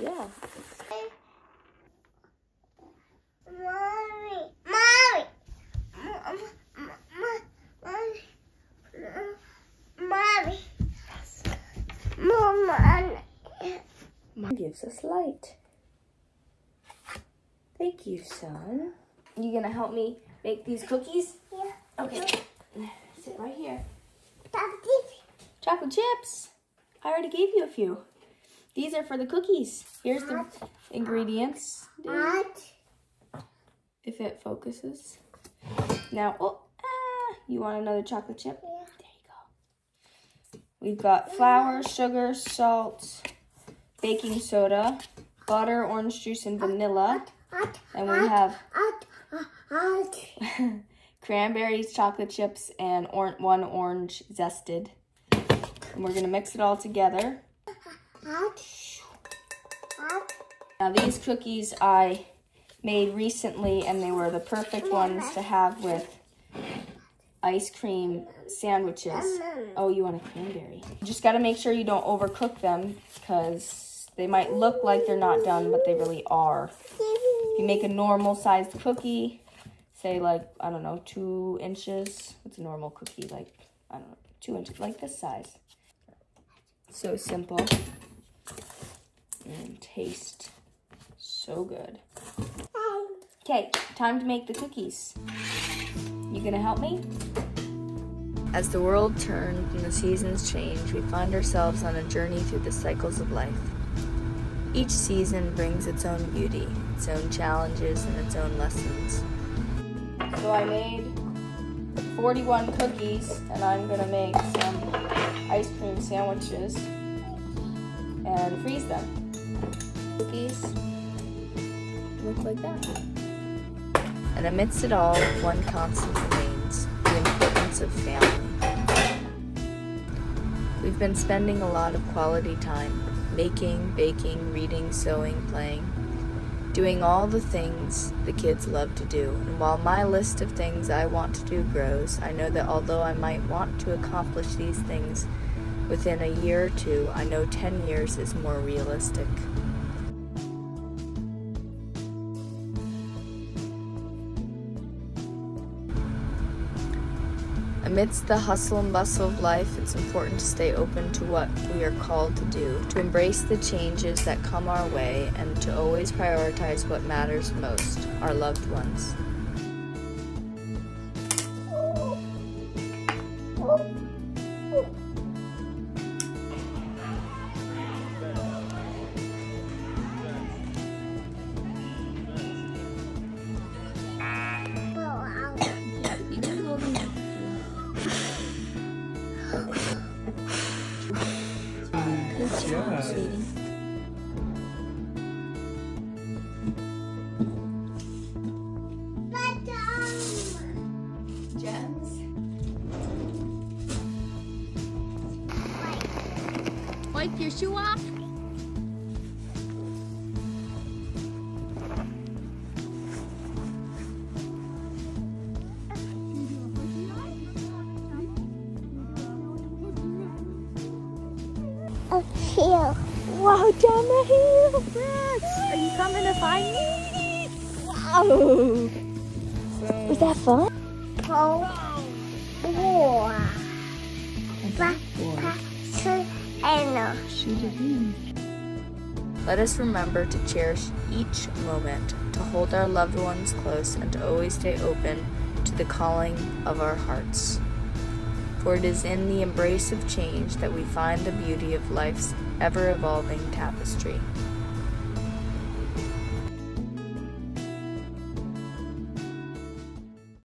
Yeah. Mom gives us light. Thank you, son. You gonna help me make these cookies? Yeah. Okay. Sit right here. Chocolate chips. I already gave you a few. These are for the cookies. Here's the ingredients. If it focuses. Now, you want another chocolate chip? Yeah. There you go. We've got flour, sugar, salt, baking soda, butter, orange juice, and vanilla. And we have cranberries, chocolate chips, and one orange zested. And we're gonna mix it all together. Now these cookies I made recently, and they were the perfect ones to have with ice cream sandwiches. Oh, you want a cranberry. You just gotta make sure you don't overcook them, because they might look like they're not done, but they really are. If you make a normal sized cookie, say like, I don't know, 2 inches. What's a normal cookie? Like, I don't know, 2 inches, like this size. So simple. And taste so good. Okay, time to make the cookies. You gonna help me? As the world turns and the seasons change, we find ourselves on a journey through the cycles of life. Each season brings its own beauty, its own challenges, and its own lessons. So I made 41 cookies, and I'm gonna make some ice cream sandwiches and freeze them. Cookies look like that. And amidst it all, one constant remains: the importance of family. We've been spending a lot of quality time making, baking, reading, sewing, playing, doing all the things the kids love to do. And while my list of things I want to do grows, I know that although I might want to accomplish these things within a year or two, I know 10 years is more realistic. Amidst the hustle and bustle of life, it's important to stay open to what we are called to do, to embrace the changes that come our way, and to always prioritize what matters most, our loved ones. Wipe your shoe off. Up here. Wow, down the hill! Are you coming to find me? Wow! Was that fun? Let us remember to cherish each moment, to hold our loved ones close, and to always stay open to the calling of our hearts. For it is in the embrace of change that we find the beauty of life's ever-evolving tapestry.